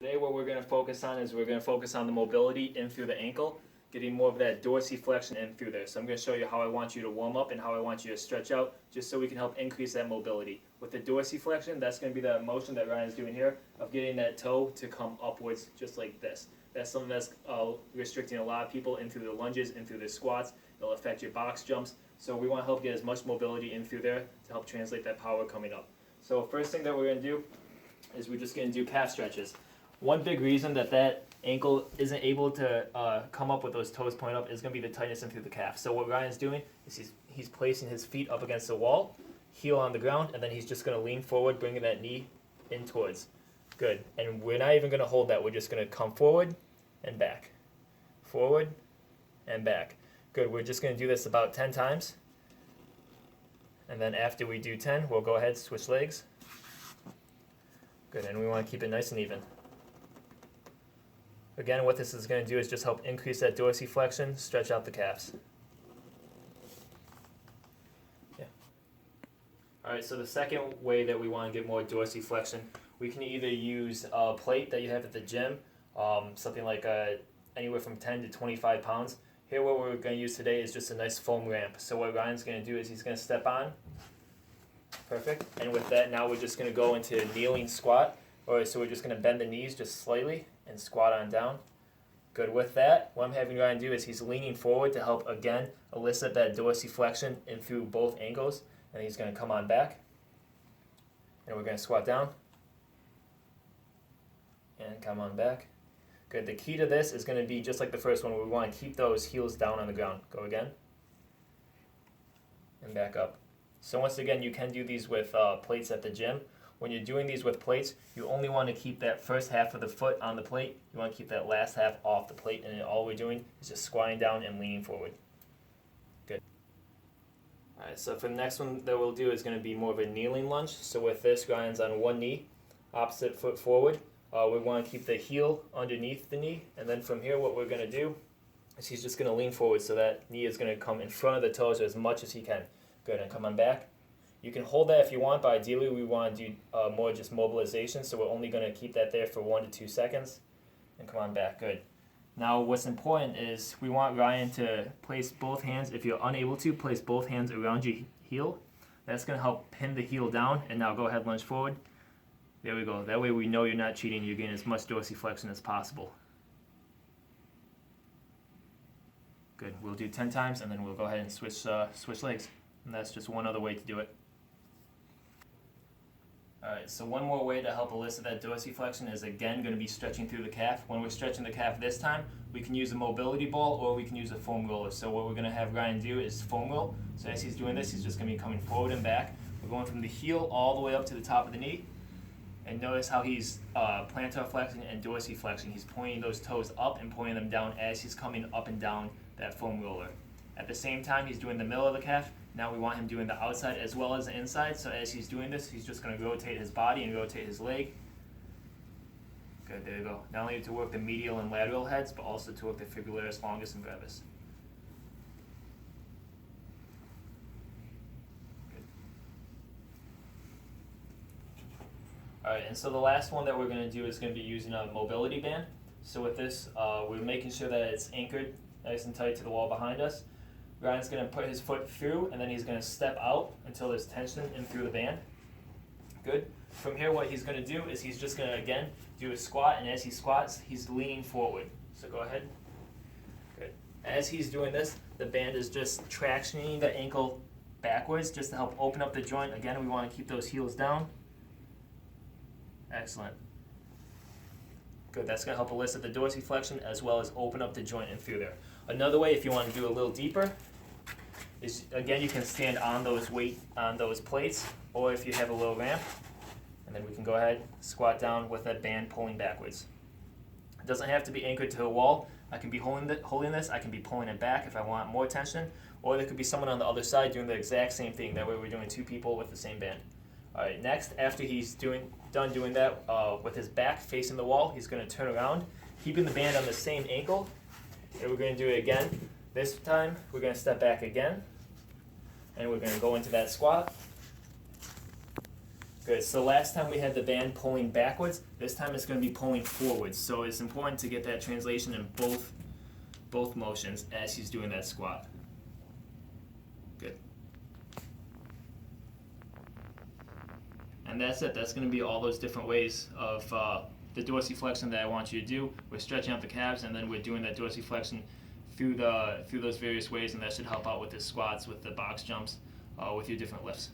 Today what we're going to focus on is we're going to focus on the mobility in through the ankle, getting more of that dorsiflexion in through there. So I'm going to show you how I want you to warm up and how I want you to stretch out, just so we can help increase that mobility. With the dorsiflexion, that's going to be the motion that Ryan's doing here of getting that toe to come upwards just like this. That's something that's restricting a lot of people in through the lunges, in through the squats. It'll affect your box jumps. So we want to help get as much mobility in through there to help translate that power coming up. So first thing that we're going to do is we're just going to do calf stretches. One big reason that ankle isn't able to come up with those toes pointing up is going to be the tightness in through the calf. So what Ryan's doing is he's placing his feet up against the wall, heel on the ground, and then he's just going to lean forward, bringing that knee in towards. Good. And we're not even going to hold that. We're just going to come forward and back. Forward and back. Good. We're just going to do this about 10 times. And then after we do 10, we'll go ahead, switch legs. Good. And we want to keep it nice and even. Again, what this is going to do is just help increase that dorsiflexion, stretch out the calves. Yeah. Alright, so the second way that we want to get more dorsiflexion, we can either use a plate that you have at the gym, something like anywhere from 10 to 25 pounds. Here what we're going to use today is just a nice foam ramp. So what Ryan's going to do is he's going to step on. Perfect. And with that, now we're just going to go into a kneeling squat. Alright, so we're just going to bend the knees just slightly and squat on down. Good. With that, what I'm having Ryan do is he's leaning forward to help, again, elicit that dorsiflexion in through both ankles. And he's going to come on back. And we're going to squat down. And come on back. Good. The key to this is going to be just like the first one. We want to keep those heels down on the ground. Go again. And back up. So once again, you can do these with plates at the gym. When you're doing these with plates, you only want to keep that first half of the foot on the plate. You want to keep that last half off the plate, and then all we're doing is just squatting down and leaning forward. Good. Alright, so for the next one that we'll do is going to be more of a kneeling lunge. So with this, Ryan's on one knee, opposite foot forward. We want to keep the heel underneath the knee, and then from here what we're going to do is he's just going to lean forward, so that knee is going to come in front of the toes as much as he can. Good, and come on back. You can hold that if you want, but ideally we want to do more just mobilization, so we're only going to keep that there for 1 to 2 seconds. And come on back. Good. Now what's important is we want Ryan to place both hands, if you're unable to, place both hands around your heel. That's going to help pin the heel down, and now go ahead, lunge forward. There we go. That way we know you're not cheating, you're getting as much dorsiflexion as possible. Good. We'll do 10 times, and then we'll go ahead and switch legs. And that's just one other way to do it. Alright, so one more way to help elicit that dorsiflexion is again going to be stretching through the calf. When we're stretching the calf this time, we can use a mobility ball or we can use a foam roller. So what we're going to have Ryan do is foam roll. So as he's doing this, he's just going to be coming forward and back. We're going from the heel all the way up to the top of the knee. And notice how he's plantar flexing and dorsiflexing. He's pointing those toes up and pointing them down as he's coming up and down that foam roller. At the same time, he's doing the middle of the calf. Now we want him doing the outside as well as the inside. So as he's doing this, he's just going to rotate his body and rotate his leg. Good, there you go. Not only to work the medial and lateral heads, but also to work the fibularis longus and brevis. Good. Alright, and so the last one that we're going to do is going to be using a mobility band. So with this, we're making sure that it's anchored nice and tight to the wall behind us. Ryan's going to put his foot through, and then he's going to step out until there's tension in through the band. Good. From here, what he's going to do is he's just going to, again, do a squat, and as he squats, he's leaning forward. So go ahead. Good. As he's doing this, the band is just tractioning the ankle backwards just to help open up the joint. Again, we want to keep those heels down. Excellent. Good. That's going to help elicit the dorsiflexion as well as open up the joint in through there. Another way, if you want to do a little deeper, is again you can stand on those plates, or if you have a little ramp, and then we can go ahead, squat down with that band pulling backwards. It doesn't have to be anchored to the wall. I can be holding this, I can be pulling it back if I want more tension, or there could be someone on the other side doing the exact same thing. That way we're doing 2 people with the same band. Alright, next, after he's done doing that with his back facing the wall, he's going to turn around, keeping the band on the same ankle, and we're going to do it again. This time, we're going to step back again, and we're going to go into that squat. Good. So last time we had the band pulling backwards. This time it's going to be pulling forwards. So it's important to get that translation in both motions as he's doing that squat. Good. And that's it. That's going to be all those different ways of the dorsiflexion that I want you to do. We're stretching out the calves, and then we're doing that dorsiflexion through those various ways, and that should help out with the squats, with the box jumps, with your different lifts.